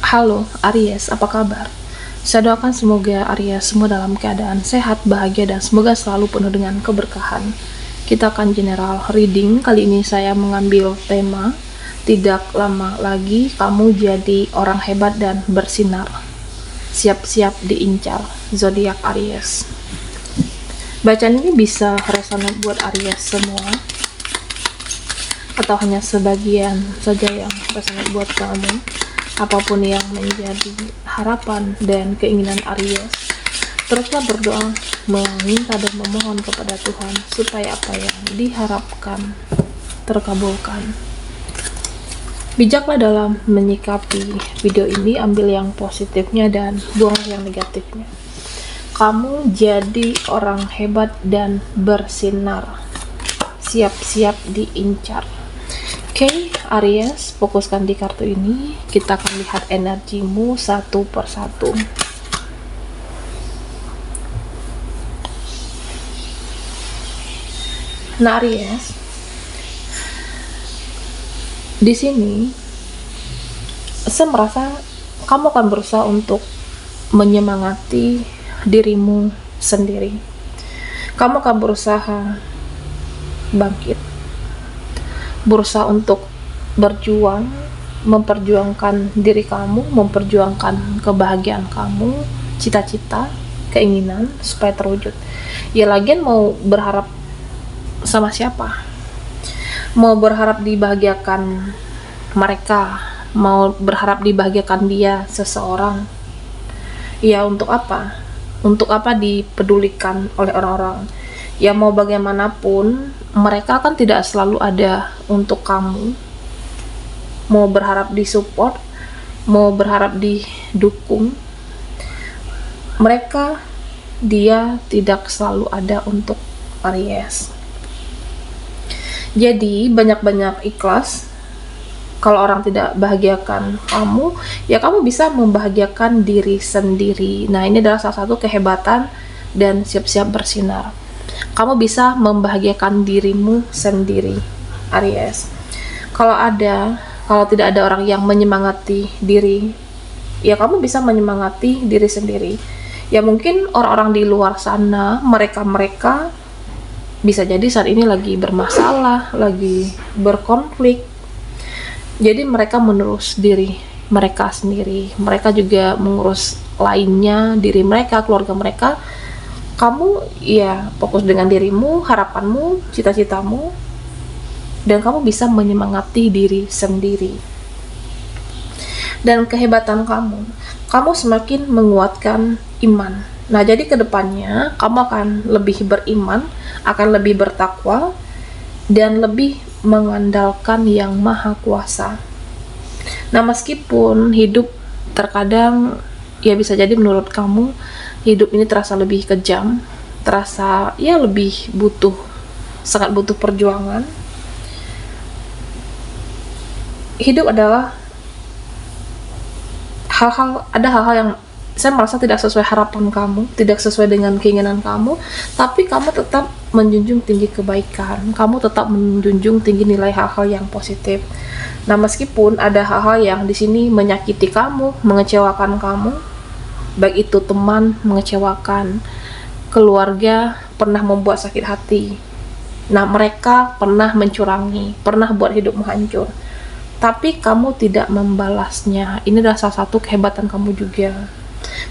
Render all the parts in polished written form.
Halo Aries, apa kabar? Saya doakan semoga Aries semua dalam keadaan sehat, bahagia, dan semoga selalu penuh dengan keberkahan. Kita akan general reading. Kali ini saya mengambil tema tidak lama lagi kamu jadi orang hebat dan bersinar. Siap-siap diincar. Zodiak Aries. Bacaan ini bisa resonate buat Aries semua atau hanya sebagian saja yang resonate buat kamu. Apapun yang menjadi harapan dan keinginan Aries, teruslah berdoa, meminta dan memohon kepada Tuhan supaya apa yang diharapkan terkabulkan. Bijaklah dalam menyikapi video ini, ambil yang positifnya dan buang yang negatifnya. Kamu jadi orang hebat dan bersinar. Siap-siap diincar. Oke, Aries, fokuskan di kartu ini. Kita akan lihat energimu satu persatu. Nah, Aries, di sini saya merasa kamu akan berusaha untuk menyemangati dirimu sendiri. Kamu akan berusaha bangkit, berusaha untuk berjuang, memperjuangkan diri kamu, memperjuangkan kebahagiaan kamu, cita-cita, keinginan supaya terwujud. Ya lagian mau berharap sama siapa? Mau berharap dibahagiakan mereka, mau berharap dibahagiakan dia seseorang. Ya untuk apa? Untuk apa dipedulikan oleh orang-orang? Ya mau bagaimanapun, mereka kan tidak selalu ada untuk kamu. Mau berharap disupport, mau berharap didukung, dia tidak selalu ada untuk Aries. Jadi banyak-banyak ikhlas. Kalau orang tidak bahagiakan kamu, ya kamu bisa membahagiakan diri sendiri. Nah, ini adalah salah satu kehebatan dan siap-siap bersinar. Kamu bisa membahagiakan dirimu sendiri, Aries. Kalau tidak ada orang yang menyemangati diri, ya kamu bisa menyemangati diri sendiri. Ya mungkin orang-orang di luar sana, mereka bisa jadi saat ini lagi bermasalah, lagi berkonflik. Jadi mereka mengurus diri mereka sendiri. Mereka juga mengurus lainnya, diri mereka, keluarga mereka. Kamu ya fokus dengan dirimu, harapanmu, cita-citamu, dan kamu bisa menyemangati diri sendiri. Dan kehebatan kamu semakin menguatkan iman. Nah, jadi kedepannya kamu akan lebih beriman, akan lebih bertakwa, dan lebih mengandalkan Yang Maha Kuasa. Nah, meskipun hidup terkadang ya bisa jadi menurut kamu hidup ini terasa lebih kejam, terasa ya lebih sangat butuh perjuangan. Hidup adalah ada hal-hal yang saya merasa tidak sesuai harapan kamu, tidak sesuai dengan keinginan kamu, tapi kamu tetap menjunjung tinggi kebaikan, kamu tetap menjunjung tinggi nilai hal-hal yang positif. Nah, meskipun ada hal-hal yang di sini menyakiti kamu, mengecewakan kamu, baik itu teman mengecewakan, keluarga pernah membuat sakit hati. Nah, mereka pernah mencurangi, pernah buat hidupmu hancur. Tapi kamu tidak membalasnya. Ini adalah salah satu kehebatan kamu juga.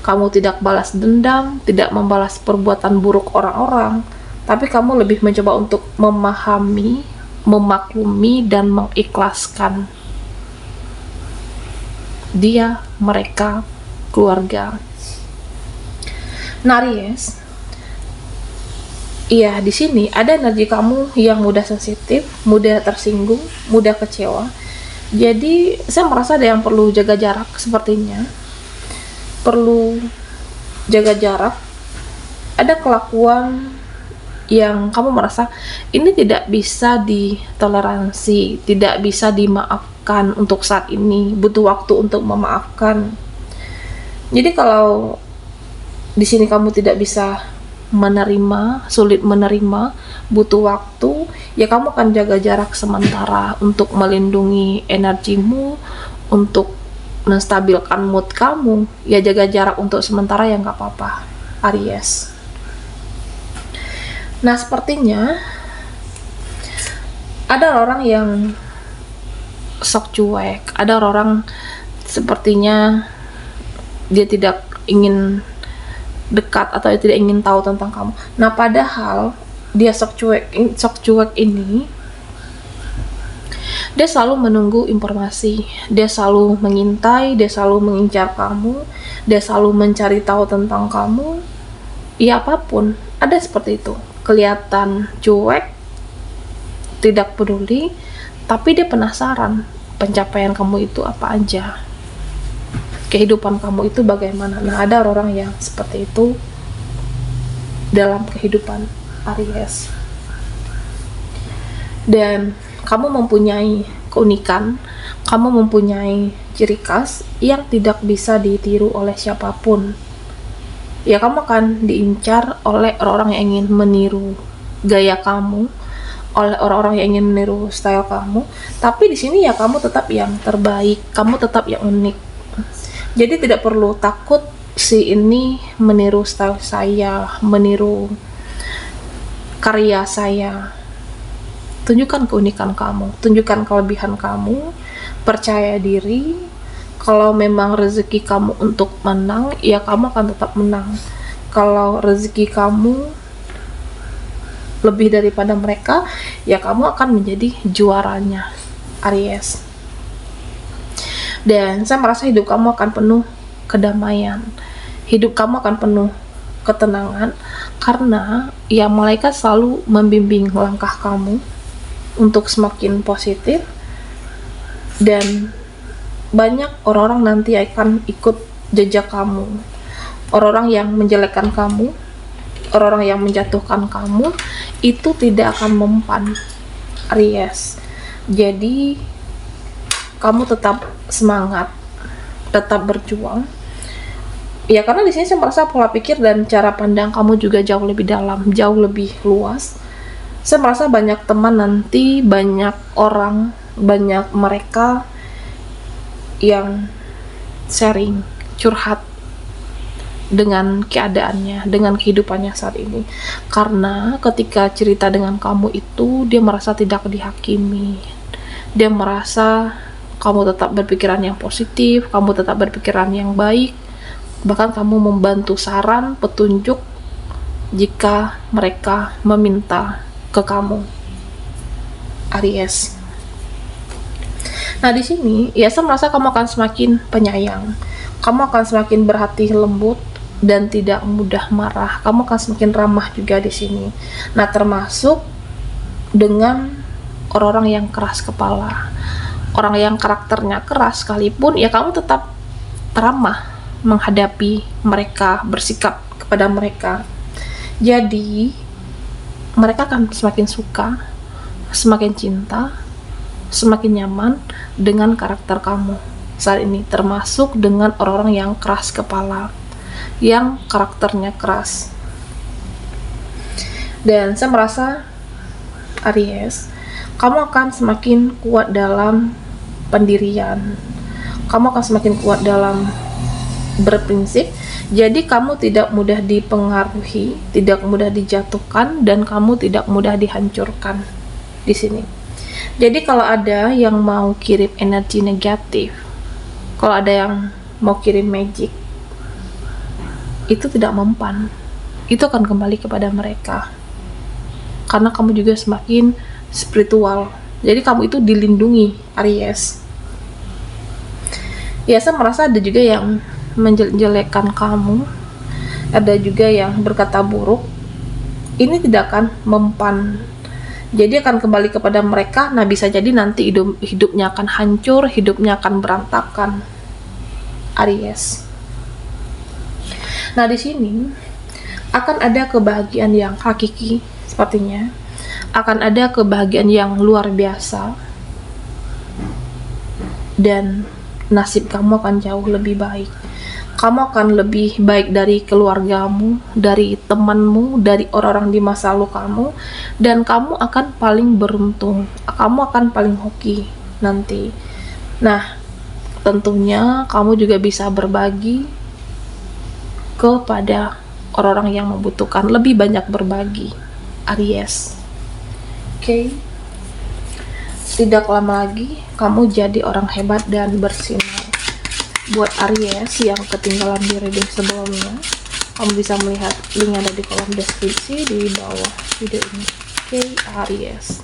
Kamu tidak balas dendam, tidak membalas perbuatan buruk orang-orang, tapi kamu lebih mencoba untuk memahami, memaklumi, dan mengikhlaskan dia, mereka, keluarga. Nah, Aries, iya, di sini ada energi kamu yang mudah sensitif, mudah tersinggung, mudah kecewa. Jadi saya merasa ada yang perlu jaga jarak sepertinya. Perlu jaga jarak. Ada kelakuan yang kamu merasa ini tidak bisa ditoleransi, tidak bisa dimaafkan untuk saat ini, butuh waktu untuk memaafkan. Jadi kalau di sini kamu tidak bisa menerima, sulit menerima, butuh waktu, ya kamu akan jaga jarak sementara untuk melindungi energimu, untuk menstabilkan mood kamu, ya jaga jarak untuk sementara ya nggak apa-apa, Aries. Nah, sepertinya ada orang yang sok cuek, ada orang sepertinya dia tidak ingin dekat atau dia tidak ingin tahu tentang kamu. Nah, padahal dia sok cuek ini, dia selalu menunggu informasi, dia selalu mengintai, dia selalu mengincar kamu, dia selalu mencari tahu tentang kamu. Ya apapun, ada seperti itu. Kelihatan cuek, tidak peduli, tapi dia penasaran pencapaian kamu itu apa aja, kehidupan kamu itu bagaimana. Nah, ada orang yang seperti itu dalam kehidupan Aries. Dan kamu mempunyai keunikan, kamu mempunyai ciri khas yang tidak bisa ditiru oleh siapapun. Ya, kamu akan diincar oleh orang-orang yang ingin meniru gaya kamu, oleh orang-orang yang ingin meniru style kamu. Tapi di sini ya kamu tetap yang terbaik, kamu tetap yang unik. Jadi tidak perlu takut si ini meniru style saya, meniru karya saya. Tunjukkan keunikan kamu, tunjukkan kelebihan kamu, percaya diri. Kalau memang rezeki kamu untuk menang, ya kamu akan tetap menang. Kalau rezeki kamu lebih daripada mereka, ya kamu akan menjadi juaranya, Aries. Dan saya merasa hidup kamu akan penuh kedamaian, hidup kamu akan penuh ketenangan, karena ya malaikat selalu membimbing langkah kamu untuk semakin positif. Dan banyak orang-orang nanti akan ikut jejak kamu, orang-orang yang menjelekkan kamu, orang-orang yang menjatuhkan kamu itu tidak akan mempan, Aries. Jadi kamu tetap semangat, tetap berjuang. Ya, karena di sini saya merasa pola pikir dan cara pandang kamu juga jauh lebih dalam, jauh lebih luas. Saya merasa banyak teman nanti, banyak orang, banyak mereka yang sharing, curhat dengan keadaannya, dengan kehidupannya saat ini. Karena ketika cerita dengan kamu itu, dia merasa tidak dihakimi. Dia merasa kamu tetap berpikiran yang positif, kamu tetap berpikiran yang baik. Bahkan kamu membantu saran, petunjuk jika mereka meminta ke kamu, Aries. Nah, di sini ya saya merasa kamu akan semakin penyayang. Kamu akan semakin berhati lembut dan tidak mudah marah. Kamu akan semakin ramah juga di sini. Nah, termasuk dengan orang-orang yang keras kepala, orang yang karakternya keras sekalipun, ya kamu tetap ramah menghadapi mereka, bersikap kepada mereka. Jadi mereka akan semakin suka, semakin cinta, semakin nyaman dengan karakter kamu saat ini, termasuk dengan orang-orang yang keras kepala, yang karakternya keras. Dan saya merasa, Aries, kamu akan semakin kuat dalam pendirian, kamu akan semakin kuat dalam berprinsip. Jadi kamu tidak mudah dipengaruhi, tidak mudah dijatuhkan, dan kamu tidak mudah dihancurkan di sini. Jadi kalau ada yang mau kirim energi negatif, kalau ada yang mau kirim magic, itu tidak mempan. Itu akan kembali kepada mereka. Karena kamu juga semakin spiritual. Jadi kamu itu dilindungi, Aries. Ya, saya merasa ada juga yang menjelekkan kamu, ada juga yang berkata buruk. Ini tidak akan mempan. Jadi akan kembali kepada mereka. Nah, bisa jadi nanti hidupnya akan hancur, hidupnya akan berantakan, Aries. Nah, di sini akan ada kebahagiaan yang hakiki, sepertinya akan ada kebahagiaan yang luar biasa, dan nasib kamu akan jauh lebih baik. Kamu akan lebih baik dari keluargamu, dari temanmu, dari orang-orang di masa lalu kamu, dan kamu akan paling beruntung, kamu akan paling hoki nanti. Nah, tentunya kamu juga bisa berbagi kepada orang-orang yang membutuhkan, lebih banyak berbagi, Aries. Oke. Tidak lama lagi kamu jadi orang hebat dan bersinar. Buat Aries yang ketinggalan di reading sebelumnya, kamu bisa melihat link ada di kolom deskripsi di bawah video ini. Oke, Aries.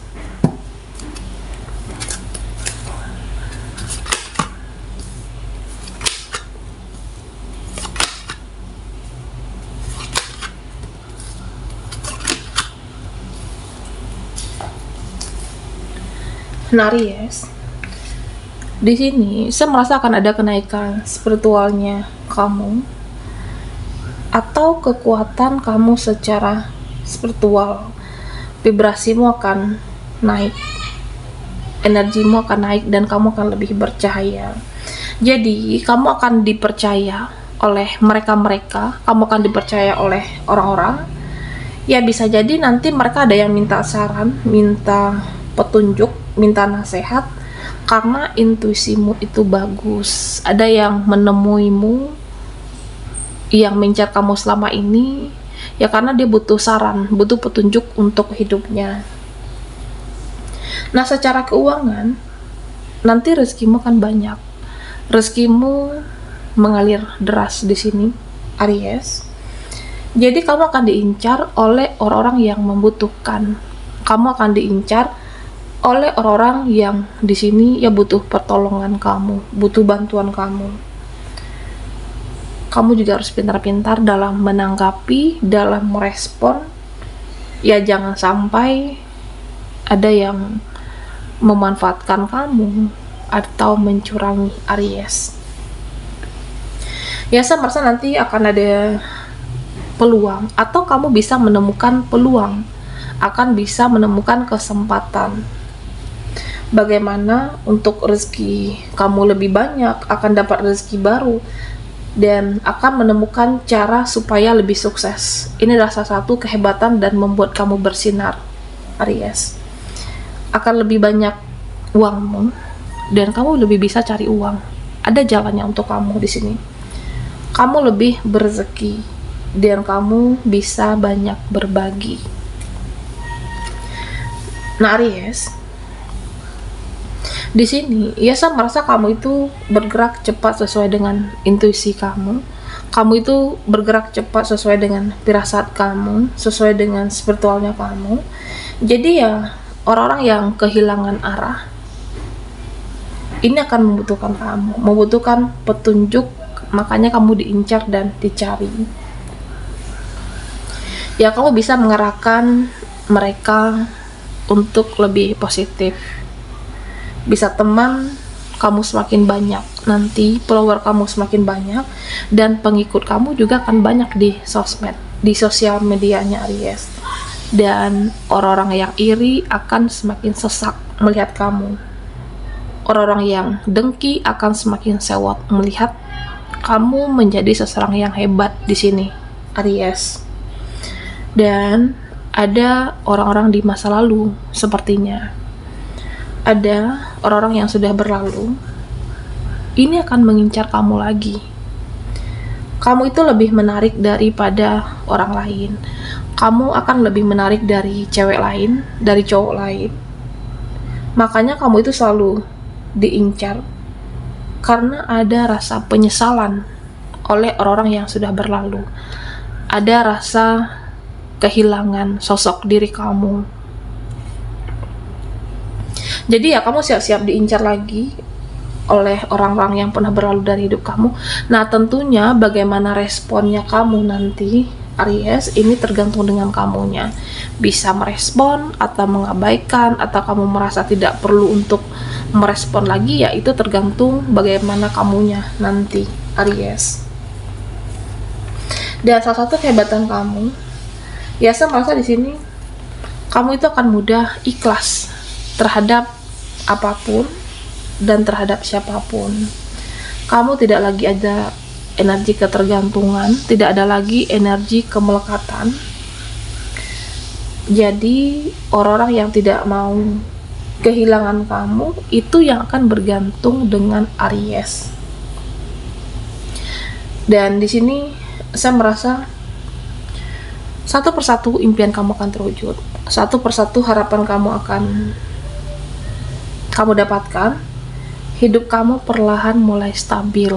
Nah, Aries, di sini saya merasa akan ada kenaikan spiritualnya kamu atau kekuatan kamu secara spiritual. Vibrasimu akan naik, energimu akan naik, dan kamu akan lebih bercahaya. Jadi kamu akan dipercaya oleh mereka-mereka, kamu akan dipercaya oleh orang-orang. Ya, bisa jadi nanti mereka ada yang minta saran, minta petunjuk, minta nasihat, karena intuisimu itu bagus. Ada yang menemuimu, yang mencar kamu selama ini, ya karena dia butuh saran, butuh petunjuk untuk hidupnya. Nah, secara keuangan, nanti rezekimu akan banyak. Rezekimu mengalir deras di sini, Aries. Jadi kamu akan diincar oleh orang-orang yang membutuhkan. Kamu akan diincar oleh orang-orang yang di sini ya butuh pertolongan kamu, butuh bantuan kamu. Kamu juga harus pintar-pintar dalam menanggapi, dalam merespon. Ya, jangan sampai ada yang memanfaatkan kamu atau mencurangi, Aries. Ya, saya merasa nanti akan ada peluang, atau kamu bisa menemukan peluang, akan bisa menemukan kesempatan. Bagaimana untuk rezeki kamu lebih banyak, akan dapat rezeki baru, dan akan menemukan cara supaya lebih sukses. Ini adalah salah satu kehebatan dan membuat kamu bersinar, Aries. Akan lebih banyak uangmu, dan kamu lebih bisa cari uang. Ada jalannya untuk kamu di sini. Kamu lebih berrezeki, dan kamu bisa banyak berbagi. Nah, Aries, di sini ya saya merasa kamu itu bergerak cepat sesuai dengan intuisi kamu. Kamu itu bergerak cepat sesuai dengan firasat kamu, sesuai dengan spiritualnya kamu. Jadi ya, orang-orang yang kehilangan arah ini akan membutuhkan kamu, membutuhkan petunjuk, makanya kamu diincar dan dicari. Ya, kamu bisa mengarahkan mereka untuk lebih positif. Bisa teman kamu semakin banyak, nanti follower kamu semakin banyak, dan pengikut kamu juga akan banyak di sosmed, di sosial medianya, Aries. Dan orang-orang yang iri akan semakin sesak melihat kamu. Orang-orang yang dengki akan semakin sewot melihat kamu menjadi seseorang yang hebat di sini, Aries. Dan ada orang-orang di masa lalu sepertinya. Ada orang-orang yang sudah berlalu, ini akan mengincar kamu lagi. Kamu itu lebih menarik daripada orang lain. Kamu akan lebih menarik dari cewek lain, dari cowok lain. Makanya kamu itu selalu diincar, karena ada rasa penyesalan oleh orang-orang yang sudah berlalu. Ada rasa kehilangan sosok diri kamu. Jadi ya, kamu siap-siap diincar lagi oleh orang-orang yang pernah berlalu dari hidup kamu. Nah, tentunya bagaimana responnya kamu nanti, Aries, ini tergantung dengan kamunya. Bisa merespon atau mengabaikan, atau kamu merasa tidak perlu untuk merespon lagi, ya itu tergantung bagaimana kamunya nanti, Aries. Dan salah satu kehebatan kamu, ya saya merasa di sini kamu itu akan mudah ikhlas terhadap apapun dan terhadap siapapun. Kamu tidak lagi ada energi ketergantungan, tidak ada lagi energi kemelekatan. Jadi orang-orang yang tidak mau kehilangan kamu itu yang akan bergantung dengan Aries. Dan di sini saya merasa satu persatu impian kamu akan terwujud, satu persatu harapan kamu akan kamu dapatkan. Hidup kamu perlahan mulai stabil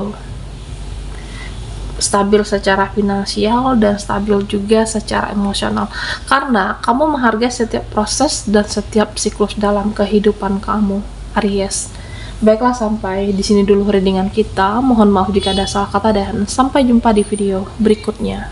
secara finansial dan stabil juga secara emosional, karena kamu menghargai setiap proses dan setiap siklus dalam kehidupan kamu, Aries. Baiklah, sampai di sini dulu readingan kita. Mohon maaf jika ada salah kata dan sampai jumpa di video berikutnya.